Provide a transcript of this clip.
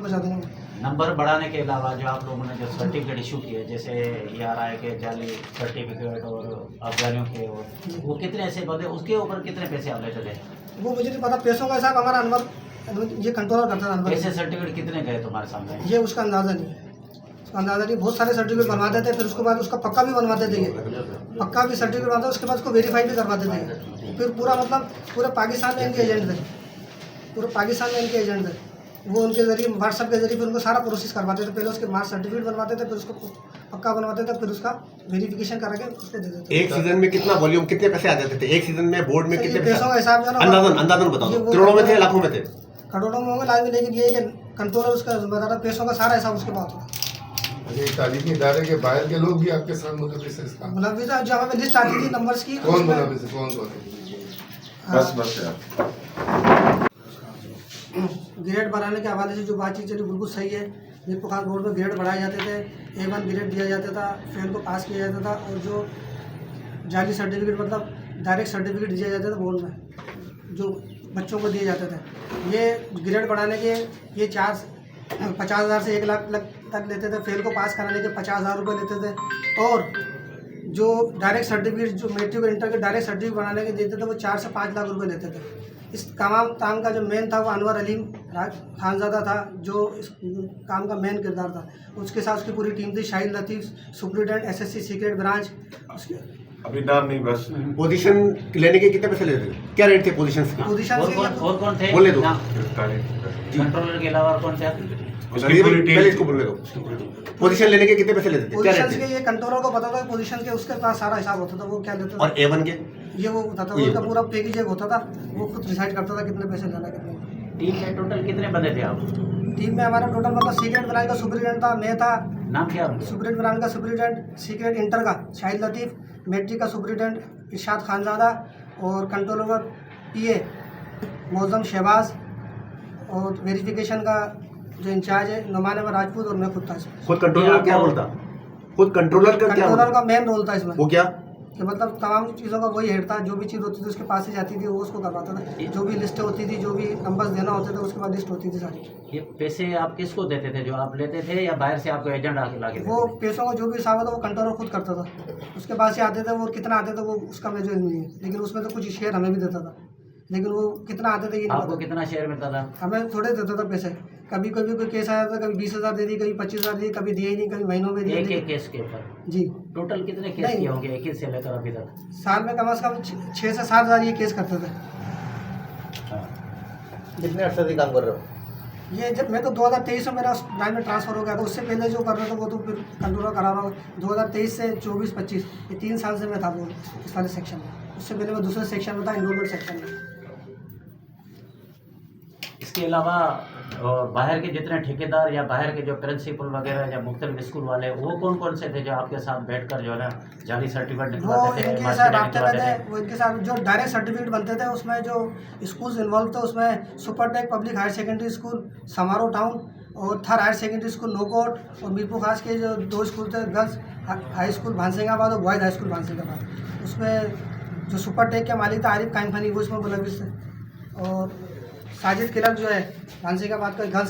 पहुँचा देंगे। नंबर बढ़ाने के अलावा जो आप लोगों ने जो सर्टिफिकेट इशू किए, जैसे ये आ रहा है कि जाली सर्टिफिकेट और अफगानियों के, और वो कितने ऐसे बंदे, उसके ऊपर कितने पैसे आप लेते थे? वो मुझे नहीं पता, पैसों का हिसाब हमारा अनवर ये कंट्रोलर करता था। अनवर ऐसे सर्टिफिकेट कितने गए तुम्हारे सामने? ये उसका अंदाज़ा नहीं है, उसका अंदाज़ा नहीं। बहुत सारे सर्टिफिकेट बनवाते थे, फिर उसके बाद उसका पक्का भी बनवाते थे। ये पक्का भी सर्टिफिकेट बनवाते, उसके बाद उसको वेरीफाई भी करवाते थे। फिर पूरा मतलब पूरे पाकिस्तान में इनके एजेंट थे, पूरे पाकिस्तान में इनके एजेंट थे। वो उनके जरिए व्हाट्सएप के जरिए फिर उनको सारा प्रोसेस करवाते थे। पहले उसके मार्क्स सर्टिफिकेट बनवाते थे, फिर उसको पक्का बनवाते थे, फिर उसका वेरिफिकेशन करा के उसको दे देते थे। एक सीजन में कितना वॉल्यूम, कितने पैसे आ जाते थे एक सीजन में? बोर्ड में कितने पैसे? पैसों का हिसाब जो है ना, अंदाजन बताओ, करोड़ों में थे या लाखों में थे? करोड़ों में होंगे लाख, लेकिन ये है कि कंट्रोलर उसका बता रहा, पैसों का सारा हिसाब उसके पास होता। ये तालीमी इदारे के बाहर के लोग भी आपके साथ मुलविस है इसका? मुलविस है, जो हमें लिस्ट आती थी नंबर्स की। कौन मुलविस है, कौन कौन? बस यार, ग्रेड बढ़ाने के हवाले से जो बातचीत चली बिल्कुल सही है। मीरपुर खास बोर्ड में ग्रेड बढ़ाए जाते थे, A1 ग्रेड दिया जाता था, फेल को पास किया जाता था, और जो जाली सर्टिफिकेट मतलब डायरेक्ट सर्टिफिकेट दिया जाता था बोर्ड में जो बच्चों को दिए जाते थे। ये ग्रेड बढ़ाने के ये 50,000 से 1 लाख तक लेते थे, फेल को पास कराने के 50,000 रुपये लेते थे, और जो डायरेक्ट सर्टिफिकेट जो मेट्रिक और इंटर के डायरेक्ट सर्टिफिकेट बनाने के देते थे वो 4 से 5 लाख रुपए लेते थे। इस तमाम काम का जो मेन था वो अनवर अलीम खानज़ादा था, जो इस काम का मेन किरदार था। उसके साथ उसकी पूरी टीम थी, शाहिद लतीफ़ सुप्रिटेंडेंट SSC सीक्रेट ब्रांच। उसके अभी नाम नहीं, बस पोजीशन लेने के कितने पैसे लेते थे? क्या रेट थे पोजीशन के? पोजीशन और कौन थे? बोले दो। कंट्रोलर के अलावा और कौन थे? पहले इसको बोलने दो। पोजीशन लेने के कितने पैसे लेते थे? क्या पोजीशन रेट के थे? ये कंट्रोलर को पता था पोजीशन के, उसके पास सारा हिसाब होता था, वो क्या लेता था। और A1 के? ये वो बताता था, उसका पूरा पैकेज एक होता था, वो खुद डिसाइड करता था कितने पैसे लेना कितने। टीम में टोटल कितने बंदे थे आप? टीम में हमारा टोटल मतलब सीक्रेट ब्रांच का सुप्रिटेंडेंट था, मैं था। नाम क्या उनके? सुप्रीट ब्रांच का सुप्रिटेंडेंट, सीक्रेट इंटर का शाहिद लतीफ़, मेट्रिक का सुप्रिटेंडेंट इरशाद खानज़ादा, और कंट्रोलर PA मौजम शहबाज, और वेरिफिकेशन का जो इंचार्ज है नुमान अहमद राजपूत, और मैं खुद था इसमें। खुद कंट्रोलर क्या बोलता? खुद कंट्रोलर का क्या कंट्रोलर बोलता? का मेन रोल था इसमें, वो क्या? कि मतलब तमाम चीज़ों का वही हेड था। जो भी चीज़ होती थी उसके पास ही जाती थी, वो उसको करवाता था। जो भी लिस्टें होती थी, जो भी नंबर्स देना होते थे, उसके बाद लिस्ट होती थी सारी। ये पैसे आप किसको देते थे? जो आप लेते थे या बाहर से आपको एजेंट आके ला के देते वो थे? पैसों का जो भी हिसाब होता वो कंट्रोलर खुद करता था, उसके पास ही आते थे। वो कितना आते थे वो उसका मुझे नहीं है, लेकिन उसमें तो कुछ शेयर हमें भी देता था, लेकिन वो कितना आते थे ये नहीं आपको पता। कितना शेयर मिलता था? हमें थोड़े देता था पैसे। कभी कभी कोई केस आया था, कभी 20,000 दे दी, कभी 25,000 दी, कभी दिए ही नहीं, कभी महीनों में दिए एक नहीं। एक केस के ऊपर? जी, टोटल कितने केस नहीं। किए होंगे एक ही से लेकर अभी तक? साल में कम से कम 6 से 7 हज़ार ये केस करते थे। कितने अर्से से काम कर रहे हो? ये जब मैं तो 2023 में मेरा लाइन में ट्रांसफ़र हो गया था, उससे पहले जो कर रहा था वो तो फिर कंट्रोलर करा रहा हूँ। 2023 से 24-25 ये 3 साल से मैं था वो इस वाले सेक्शन में। उससे पहले मैं दूसरे सेक्शन में था, इन्वॉल्वमेंट सेक्शन में। इसके अलावा बाहर के जितने ठेकेदार या बाहर के जो प्रिंसिपल वगैरह या मुख्तलिफ स्कूल वाले, वो कौन से थे जो आपके साथ बैठकर जो है ना जाली सर्टिफिकेट वो निकलवाते थे, इनके साथ रब्ते में थे। वो इनके साथ जो डायरेक्ट सर्टिफिकेट बनते थे उसमें जो स्कूल्स इन्वॉल्व थे, उसमें Supertech public higher secondary school समारोह टाउन, और थर हायर सेकेंडरी स्कूल नोकोट, और मीरपुर खास के जो 2 स्कूल थे, गर्ल्स हाई स्कूल भानसिंगाबाद और बॉयज़ हाई स्कूल भानसिंगाबाद। उसमें जो सुपरटेक के मालिक थे आरिफ काइम खानी, वो इसमें मुलविस थे, और साजिद क्लर्क जो है भानसिंगाबाद का गर्ल्स